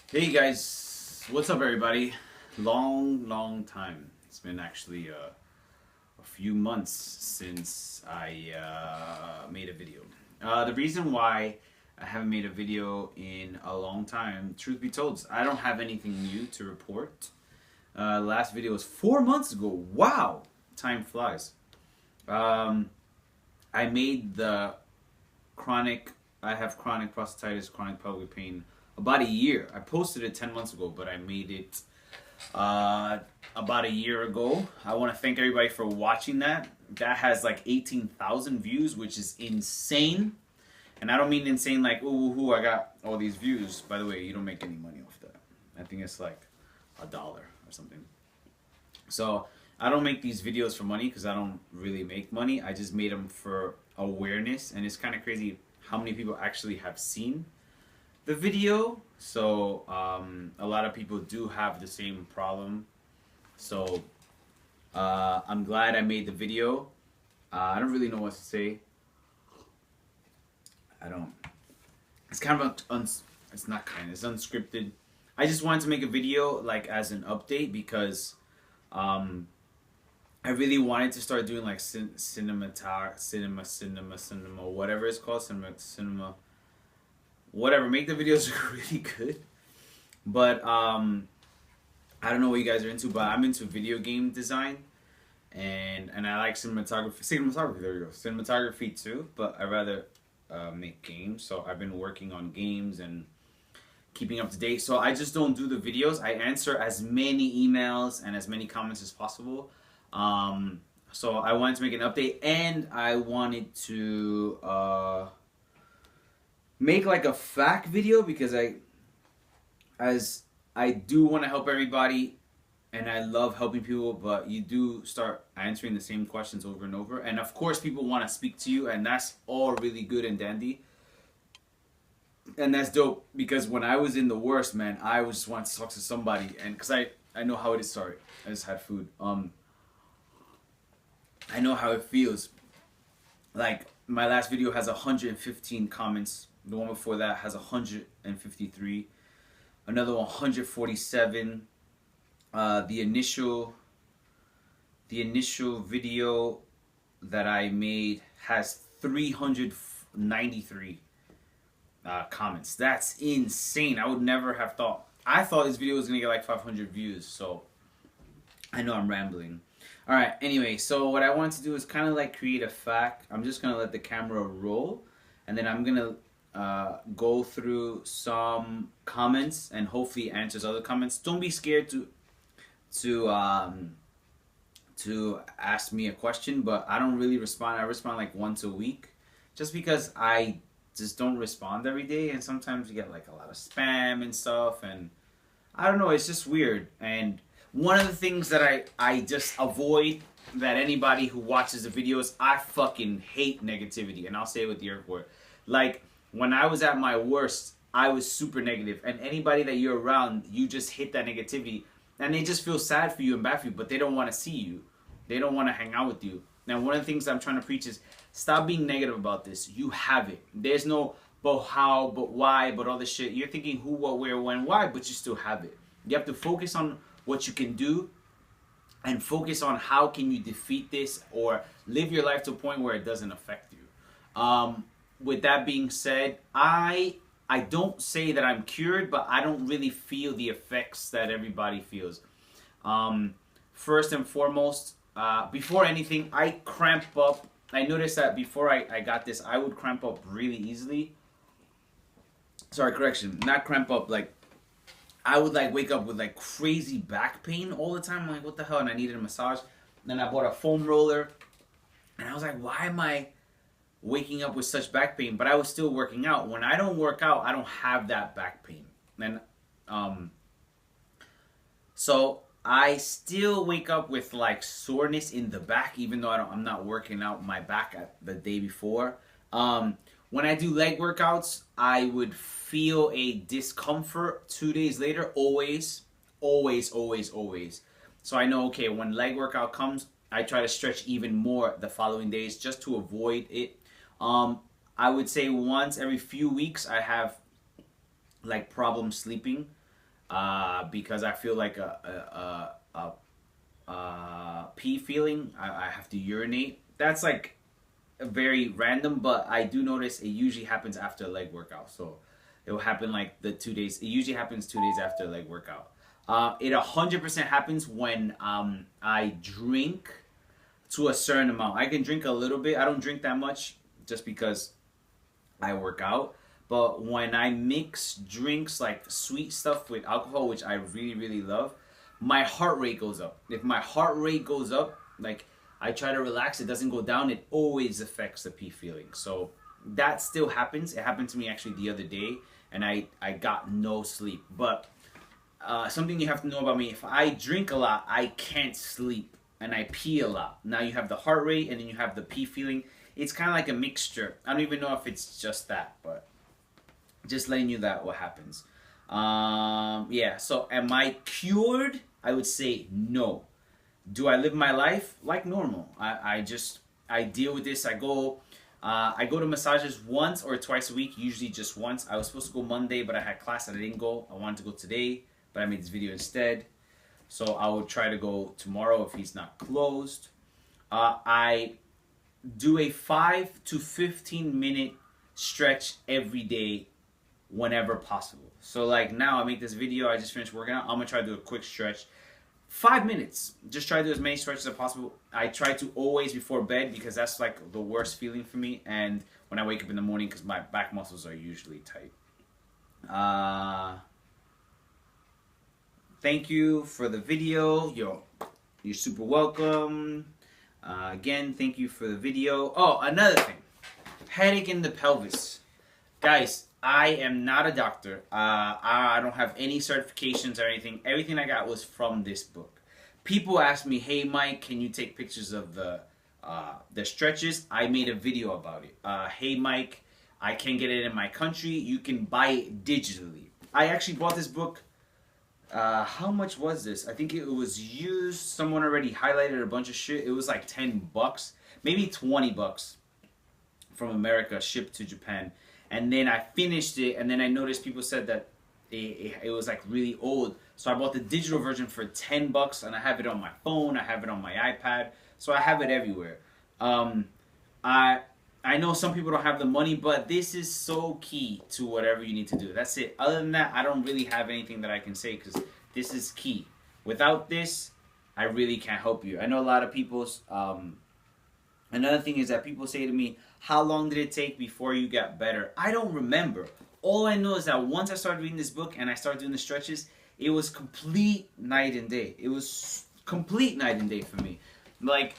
Hey guys, what's up everybody? Long time. It's been actually a few months since I made a video. The reason why I haven't made a video in a long time, truth be told, is I don't have anything new to report. Last video was 4 months ago. Wow, time flies. Um, I made the I have chronic prostatitis, chronic pelvic pain about a year. I posted it 10 months ago, but I made it about a year ago. I want to thank everybody for watching that. That has like 18,000 views, which is insane. And I don't mean insane like, ooh, I got all these views. By the way, you don't make any money off that. I think it's like $1 or something. So I don't make these videos for money because I don't really make money. I just made them for awareness. And it's kind of crazy how many people actually have seen the video. So a lot of people do have the same problem. So I'm glad I made the video. I don't really know what to say. I don't. It's kind of it's not kind. It's unscripted. I just wanted to make a video like as an update because I really wanted to start doing like cinema, whatever it's called, cinema, whatever. Make the videos really good, but I don't know what you guys are into, but I'm into video game design, and I like cinematography. Cinematography, there you go. Cinematography too, but I rather make games. So I've been working on games and keeping up to date. So I just don't do the videos. I answer as many emails and as many comments as possible. So I wanted to make an update, and I wanted to make like a fact video because I do want to help everybody, and I love helping people, but you do start answering the same questions over and over, and of course people want to speak to you, and that's all really good and dandy. And that's dope because when I was in the worst, man, I just wanted to talk to somebody, and because I know how it is. Sorry, I just had food. I know how it feels. Like my last video has 115 comments. The one before that has 153. Another 147. The initial video that I made has 393 comments. That's insane. I would never have thought. I thought this video was gonna get like 500 views. So I know I'm rambling. All right. Anyway, so what I want to do is kind of like create a fact. I'm just gonna let the camera roll, and then I'm gonna go through some comments and hopefully answers other comments. Don't be scared to ask me a question, but I don't really respond. I respond like once a week, just because I just don't respond every day, and sometimes you get like a lot of spam and stuff, and I don't know. It's just weird. And one of the things that I just avoid, that anybody who watches the videos, I fucking hate negativity, and I'll say it with the airport. Like when I was at my worst, I was super negative, and anybody that you're around, you just hit that negativity, and they just feel sad for you and bad for you, but they don't want to see you. They don't want to hang out with you. Now, one of the things I'm trying to preach is stop being negative about this. You have it. There's no but how, but why, but all this shit. You're thinking who, what, where, when, why, but you still have it. You have to focus on what you can do and focus on how can you defeat this or live your life to a point where it doesn't affect you. With that being said, I don't say that I'm cured, but I don't really feel the effects that everybody feels. First and foremost, before anything, I cramp up. I noticed that before I got this, I would cramp up really easily. Sorry, correction, not cramp up, like I would like wake up with like crazy back pain all the time. I'm like, what the hell? And I needed a massage. And then I bought a foam roller, and I was like, why am I waking up with such back pain? But I was still working out. When I don't work out, I don't have that back pain. And so I still wake up with like soreness in the back, even though I'm not working out my back at the day before. When I do leg workouts, I would feel a discomfort 2 days later, always. So I know, okay, when leg workout comes, I try to stretch even more the following days just to avoid it. I would say once every few weeks I have like problems sleeping. because I feel like a pee feeling. I have to urinate. That's like very random, but I do notice it usually happens after a leg workout. So it will happen like the 2 days. It usually happens 2 days after a leg workout. It 100% happens when I drink to a certain amount. I can drink a little bit. I don't drink that much just because I work out. But when I mix drinks like sweet stuff with alcohol, which I really, really love, my heart rate goes up. If my heart rate goes up, like I try to relax, it doesn't go down, it always affects the pee feeling. So that still happens. It happened to me actually the other day, and I got no sleep. But something you have to know about me, if I drink a lot, I can't sleep, and I pee a lot. Now you have the heart rate, and then you have the pee feeling. It's kind of like a mixture. I don't even know if it's just that, but just letting you that what happens. Yeah, so am I cured? I would say no. Do I live my life like normal? I deal with this. I go to massages once or twice a week, usually just once. I was supposed to go Monday, but I had class and I didn't go. I wanted to go today, but I made this video instead. So I will try to go tomorrow if he's not closed. I do a 5 to 15 minute stretch every day whenever possible. So like now I make this video, I just finished working out, I'm gonna try to do a quick stretch. 5 minutes. Just try to do as many stretches as possible. I try to always before bed because that's like the worst feeling for me, and when I wake up in the morning because my back muscles are usually tight. Thank you for the video. You're super welcome. Again, thank you for the video. Oh, another thing. Headache in the pelvis. Guys, I am not a doctor. I don't have any certifications or anything. Everything I got was from this book. People ask me, hey Mike, can you take pictures of the stretches? I made a video about it. Hey Mike, I can't get it in my country. You can buy it digitally. I actually bought this book. How much was this? I think it was used. Someone already highlighted a bunch of shit. It was like $10, maybe $20 from America, shipped to Japan. And then I finished it, and then I noticed people said that it was like really old. So I bought the digital version for $10, and I have it on my phone. I have it on my iPad. So I have it everywhere. I know some people don't have the money, but this is so key to whatever you need to do. That's it. Other than that, I don't really have anything that I can say because this is key. Without this, I really can't help you. I know a lot of people's... Another thing is that people say to me, how long did it take before you got better? I don't remember. All I know is that once I started reading this book and I started doing the stretches, it was complete night and day. It was complete night and day for me. Like,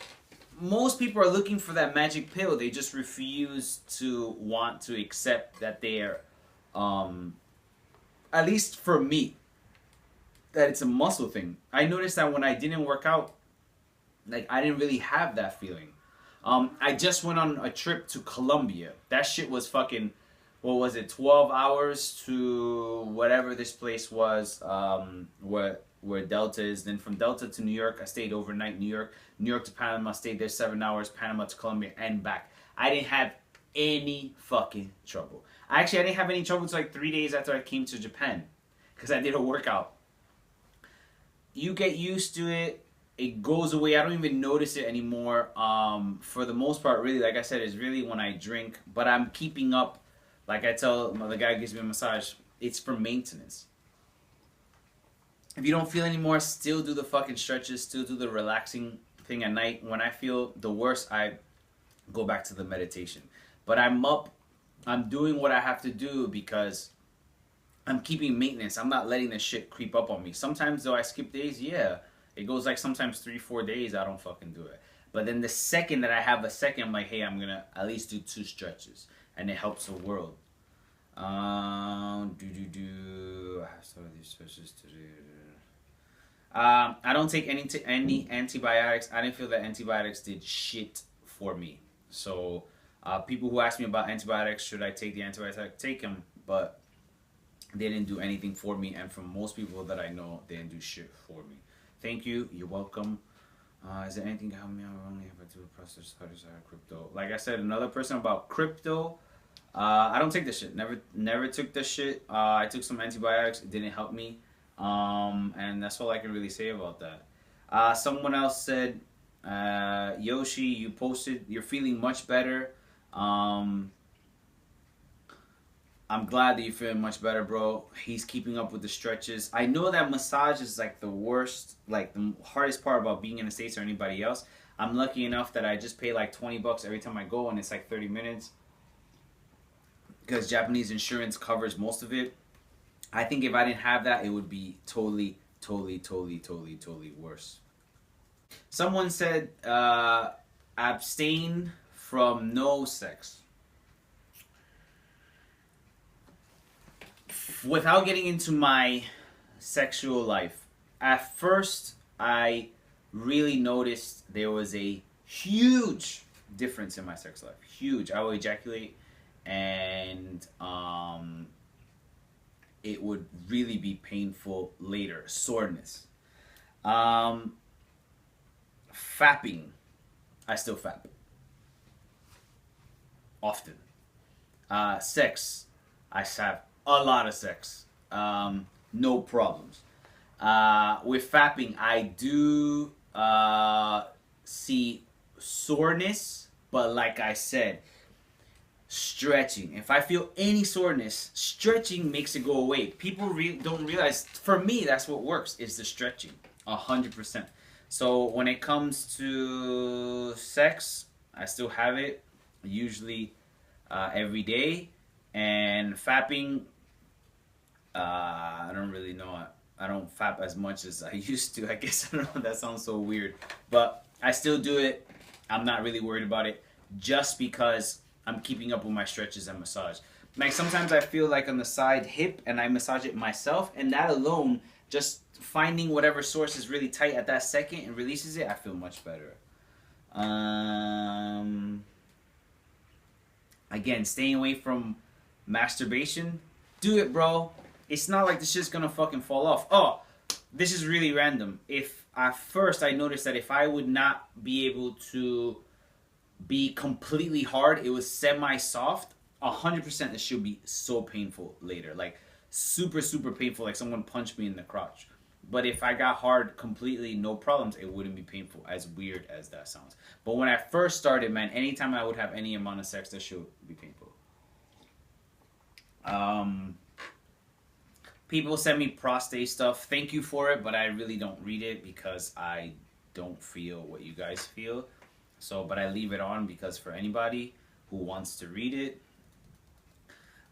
most people are looking for that magic pill. They just refuse to want to accept that they are, at least for me, that it's a muscle thing. I noticed that when I didn't work out, like, I didn't really have that feeling. I just went on a trip to Colombia. That shit was fucking, what was it, 12 hours to whatever this place was, where Delta is. Then from Delta to New York, I stayed overnight. New York to Panama, stayed there 7 hours. Panama to Colombia and back. I didn't have any fucking trouble. I didn't have any trouble until like 3 days after I came to Japan, because I did a workout. You get used to it. It goes away. I don't even notice it anymore. For the most part, really, like I said, it's really when I drink. But I'm keeping up. Like I tell the guy who gives me a massage, it's for maintenance. If you don't feel anymore, still do the fucking stretches. Still do the relaxing thing at night. When I feel the worst, I go back to the meditation. But I'm up. I'm doing what I have to do because I'm keeping maintenance. I'm not letting this shit creep up on me. Sometimes, though, I skip days. Yeah. It goes like sometimes 3-4 days, I don't fucking do it. But then the second that I have a second, I'm like, hey, I'm going to at least do 2 stretches. And it helps the world. I have some of these stretches to do. I don't take any antibiotics. I didn't feel that antibiotics did shit for me. So people who ask me about antibiotics, should I take the antibiotics? Take them. But they didn't do anything for me. And from most people that I know, they didn't do shit for me. Thank you. You're welcome. Is there anything to help me out only if I do a process studies on crypto? Like I said, another person about crypto. I don't take this shit. Never took this shit. I took some antibiotics. It didn't help me. And that's all I can really say about that. Someone else said, Yoshi, you posted, you're feeling much better. I'm glad that you're feeling much better, bro. He's keeping up with the stretches. I know that massage is like the worst, like the hardest part about being in the States or anybody else. I'm lucky enough that I just pay like $20 every time I go, and it's like 30 minutes because Japanese insurance covers most of it. I think if I didn't have that, it would be totally worse. Someone said, abstain from no sex. Without getting into my sexual life, at first I really noticed there was a huge difference in my sex life. Huge. I would ejaculate, and it would really be painful later. Soreness. Fapping. I still fap. Often. Sex. I have a lot of sex. No problems. With fapping, I do see soreness, but like I said, stretching. If I feel any soreness, stretching makes it go away. People don't realize, for me, that's what works, is the stretching. 100%. So when it comes to sex, I still have it, usually every day. And fapping, I don't really know. I don't fap as much as I used to. I guess, I don't know, that sounds so weird. But I still do it. I'm not really worried about it, just because I'm keeping up with my stretches and massage. Like sometimes I feel like on the side hip and I massage it myself, and that alone, just finding whatever source is really tight at that second and releases it, I feel much better. Again, staying away from masturbation. Do it, bro. It's not like this shit's gonna fucking fall off. Oh, this is really random. If at first I noticed that if I would not be able to be completely hard, it was semi-soft, 100% it should be so painful later. Like super painful, like someone punched me in the crotch. But if I got hard completely, no problems, it wouldn't be painful, as weird as that sounds. But when I first started, man, anytime I would have any amount of sex, that should be painful. People send me prostate stuff. Thank you for it, but I really don't read it because I don't feel what you guys feel. So, but I leave it on because for anybody who wants to read it,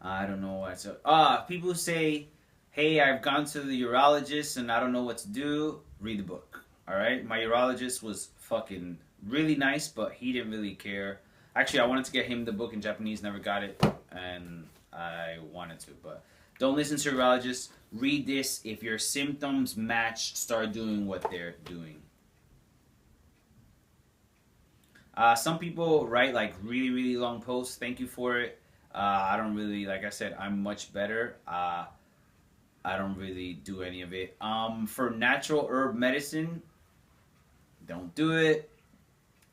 I don't know what to... people say, hey, I've gone to the urologist and I don't know what to do. Read the book, alright? My urologist was fucking really nice, but he didn't really care. Actually, I wanted to get him the book in Japanese, never got it, and I wanted to, but... Don't listen to urologists. Read this. If your symptoms match, start doing what they're doing. Some people write like really long posts. Thank you for it. I don't really, like I said, I'm much better. I don't really do any of it. For natural herb medicine, don't do it.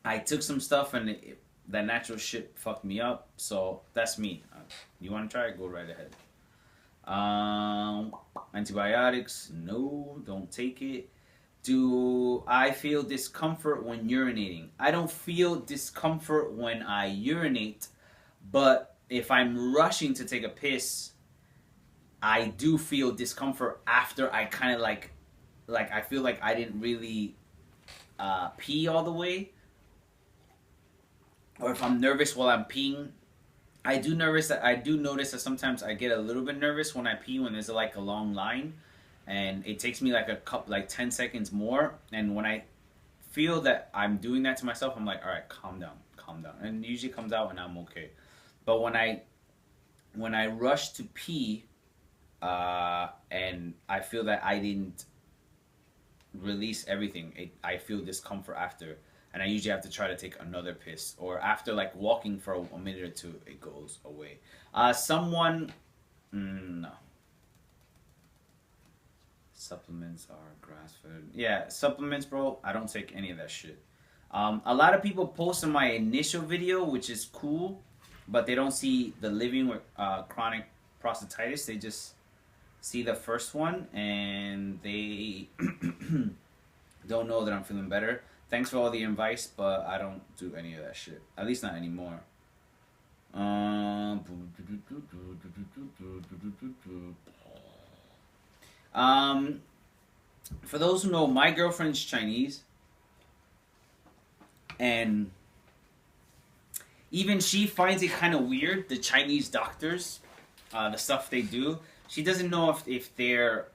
I took some stuff and that natural shit fucked me up. So that's me. You want to try it? Go right ahead. Antibiotics, no, don't take it. Do I feel discomfort when urinating? I don't feel discomfort when I urinate, but if I'm rushing to take a piss, I do feel discomfort after I kind of like I feel like I didn't really pee all the way, or if I'm nervous while I'm peeing. I do notice that sometimes I get a little bit nervous when I pee when there's like a long line, and it takes me like 10 seconds more. And when I feel that I'm doing that to myself, I'm like, all right, calm down, and it usually comes out and I'm okay. But when I rush to pee, and I feel that I didn't release everything, I feel discomfort after. And I usually have to try to take another piss. Or after like walking for a minute or two, it goes away. No. Supplements are grass-fed. Yeah, supplements, bro, I don't take any of that shit. A lot of people post on my initial video, which is cool, but they don't see the living with chronic prostatitis. They just see the first one and they don't know that I'm feeling better. Thanks for all the advice, but I don't do any of that shit. At least not anymore. For those who know, my girlfriend's Chinese, and even she finds it kind of weird, the Chinese doctors, the stuff they do. She doesn't know if they're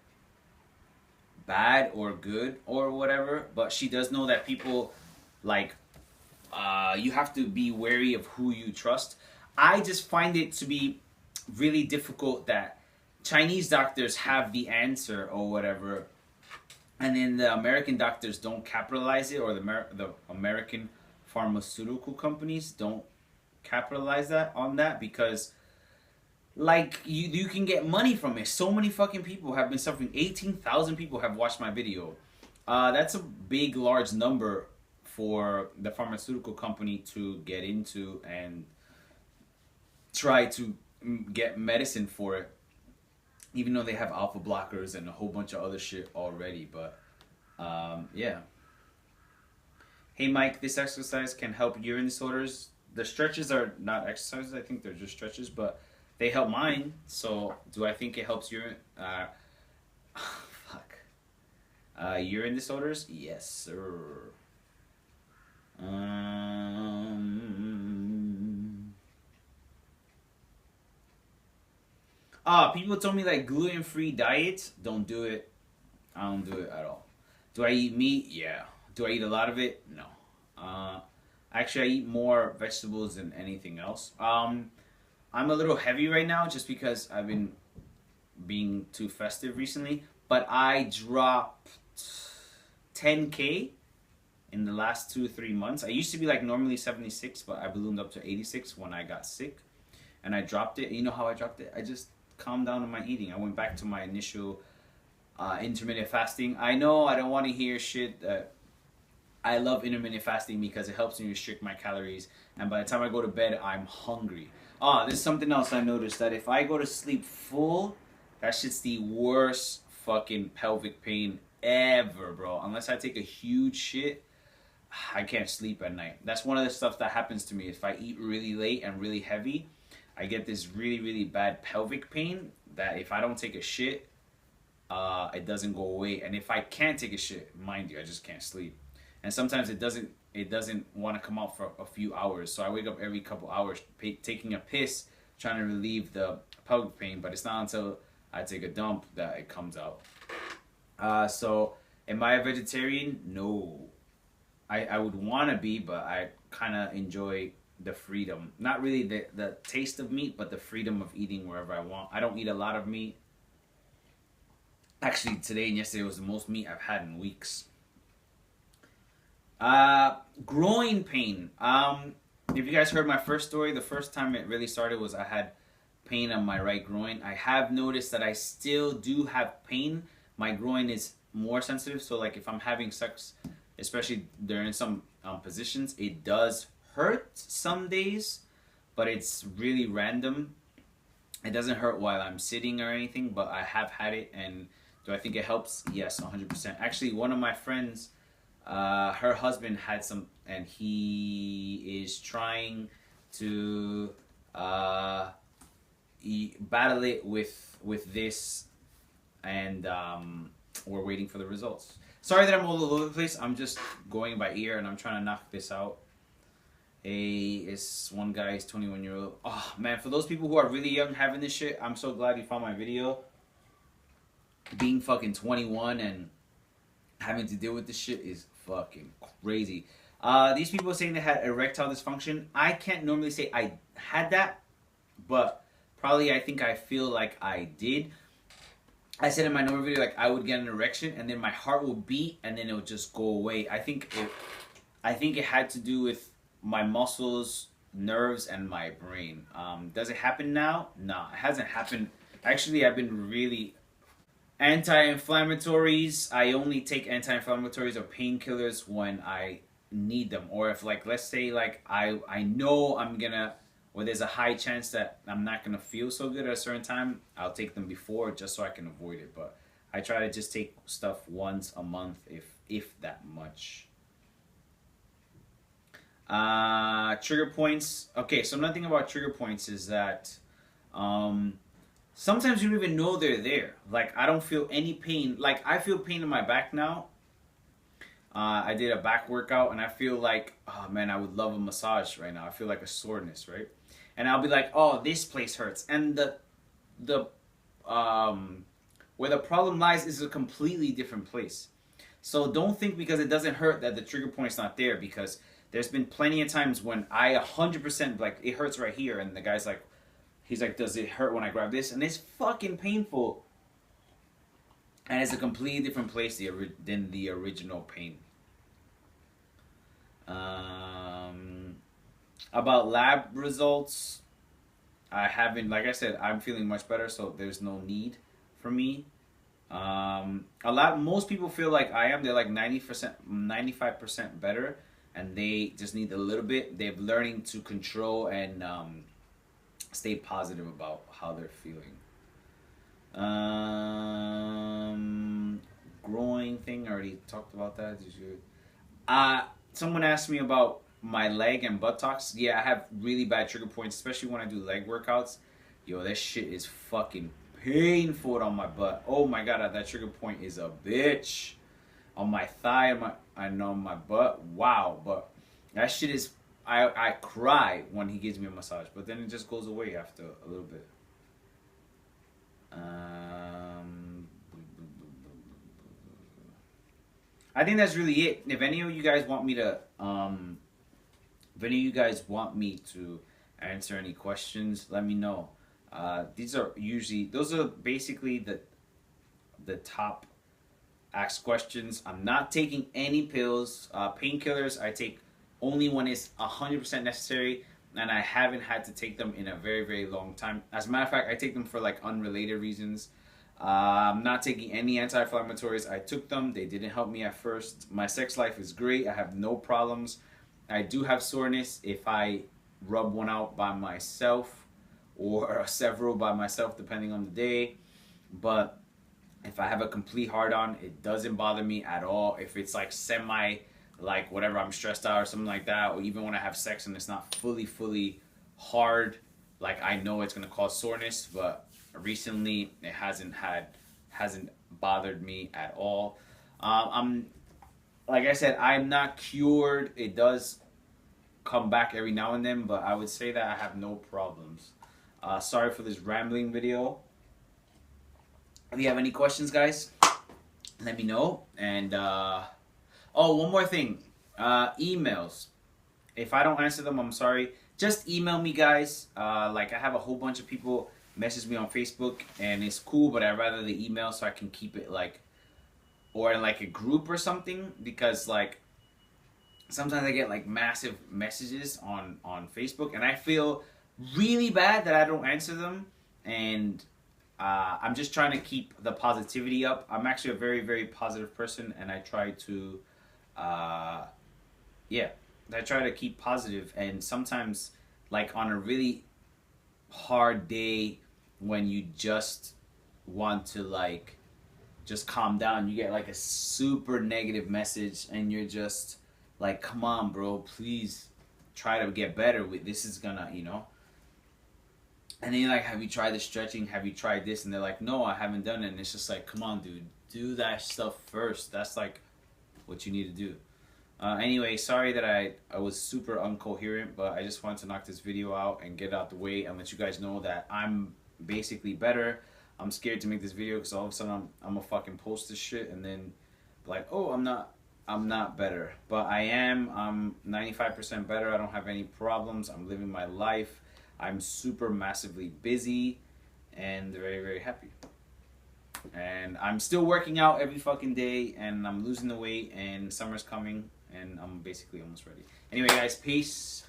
bad or good or whatever, but she does know that people, like, you have to be wary of who you trust. I just find it to be really difficult that Chinese doctors have the answer or whatever, and then the American doctors don't capitalize it, or the American pharmaceutical companies don't capitalize on that, because like you can get money from it. So many fucking people have been suffering. 18,000 people have watched my video. That's a big, large number for the pharmaceutical company to get into and try to get medicine for it, even though they have alpha blockers and a whole bunch of other shit already. But yeah. Hey Mike, this exercise can help urine disorders. The stretches are not exercises, I think they're just stretches, but they help mine. So do I think it helps urine? Urine disorders? Yes, sir. People told me like gluten-free diets. Don't do it. I don't do it at all. Do I eat meat? Yeah. Do I eat a lot of it? No. Actually, I eat more vegetables than anything else. I'm a little heavy right now just because I've been being too festive recently. But I dropped 10K in the last 2-3 months. I used to be like normally 76, but I ballooned up to 86 when I got sick. And I dropped it. You know how I dropped it? I just calmed down on my eating. I went back to my initial intermittent fasting. I know I don't want to hear shit that I love intermittent fasting because it helps me restrict my calories, and by the time I go to bed, I'm hungry. There's something else I noticed, that if I go to sleep full, that shit's the worst fucking pelvic pain ever, bro. Unless I take a huge shit, I can't sleep at night. That's one of the stuff that happens to me. If I eat really late and really heavy, I get this really, really bad pelvic pain that if I don't take a shit, it doesn't go away. And if I can't take a shit, mind you, I just can't sleep. And sometimes it doesn't want to come out for a few hours. So I wake up every couple hours taking a piss, trying to relieve the pelvic pain. But it's not until I take a dump that it comes out. So am I a vegetarian? No. I would want to be, but I kind of enjoy the freedom. Not really the taste of meat, but the freedom of eating wherever I want. I don't eat a lot of meat. Actually, today and yesterday was the most meat I've had in weeks. Groin pain. If you guys heard my first story, the first time it really started was I had pain on my right groin. I have noticed that I still do have pain. My groin is more sensitive, so like if I'm having sex, especially during some positions, it does hurt some days, but it's really random. It doesn't hurt while I'm sitting or anything, but I have had it. And do I think it helps? Yes, 100%. Actually, one of my friends, her husband had some, and he is trying to battle it with this, and we're waiting for the results. Sorry that I'm all over the place. I'm just going by ear, and I'm trying to knock this out. It's one guy, he's 21-year-old. Oh man, for those people who are really young having this shit, I'm so glad you found my video. Being fucking 21 and having to deal with this shit is fucking crazy. These people are saying they had erectile dysfunction. I can't normally say I had that, but probably I think I feel like I did. I said in my normal video, like I would get an erection and then my heart will beat and then it would just go away. I think it had to do with my muscles, nerves, and my brain. Does it happen now? No, it hasn't happened. Actually, I've been really anti-inflammatories. I only take anti-inflammatories or painkillers when I need them, or if like let's say like I know I'm gonna or there's a high chance that I'm not gonna feel so good at a certain time, I'll take them before just so I can avoid it. But I try to just take stuff once a month, if that much. Trigger points. Okay, so another thing about trigger points is that sometimes you don't even know they're there. Like, I don't feel any pain. Like, I feel pain in my back now. I did a back workout and I feel like, oh man, I would love a massage right now. I feel like a soreness, right? And I'll be like, oh, this place hurts. And the where the problem lies is a completely different place. So don't think because it doesn't hurt that the trigger point's not there, because there's been plenty of times when I 100% like it hurts right here, and the guy's like, he's like, does it hurt when I grab this? And it's fucking painful. And it's a completely different place than the original pain. About lab results, I haven't, like I said, I'm feeling much better, so there's no need for me. Most people feel like I am. They're like 90%, 95% better, and they just need a little bit. They're learning to control and stay positive about how they're feeling. Groin thing, I already talked about that. Someone asked me about my leg and buttocks. Yeah, I have really bad trigger points, especially when I do leg workouts. Yo, that shit is fucking painful on my butt. Oh my god, that trigger point is a bitch. On my thigh and on my butt. Wow, but that shit is, I cry when he gives me a massage, but then it just goes away after a little bit. I think that's really it. If any of you guys want me to answer any questions, let me know. Those are basically the top asked questions. I'm not taking any pills. Painkillers I take only when it's 100% necessary, and I haven't had to take them in a very, very long time. As a matter of fact, I take them for like unrelated reasons. I'm not taking any anti-inflammatories. I took them. They didn't help me at first. My sex life is great. I have no problems. I do have soreness if I rub one out by myself, or several by myself depending on the day. But if I have a complete hard-on, it doesn't bother me at all. If it's like semi, like whatever, I'm stressed out or something like that, or even when I have sex and it's not fully hard, like I know it's gonna cause soreness. But recently it hasn't bothered me at all. I'm, like I said, I'm not cured. It does come back every now and then, but I would say that I have no problems. Sorry for this rambling video. If you have any questions, guys, let me know. And oh, one more thing, emails. If I don't answer them, I'm sorry. Just email me, guys. Like, I have a whole bunch of people message me on Facebook, and it's cool, but I'd rather the email so I can keep it like, or in like a group or something, because like sometimes I get like massive messages on Facebook, and I feel really bad that I don't answer them. And I'm just trying to keep the positivity up. I'm actually a very, very positive person, and I try to I try to keep positive. And sometimes, like on a really hard day when you just want to like just calm down, you get like a super negative message, and you're just like, come on bro, please try to get better with this, is gonna, you know. And then you're like, have you tried the stretching, have you tried this? And they're like, no, I haven't done it. And it's just like, come on dude, do that stuff first. That's like what you need to do. Anyway, sorry that I was super uncoherent, but I just wanted to knock this video out and get it out the way and let you guys know that I'm basically better. I'm scared to make this video because all of a sudden I'm gonna fucking post this shit and then like, oh, I'm not better. But I am. I'm 95% better. I don't have any problems. I'm living my life. I'm super massively busy and very, very happy. And I'm still working out every fucking day, and I'm losing the weight, and summer's coming, and I'm basically almost ready. Anyway, guys, peace.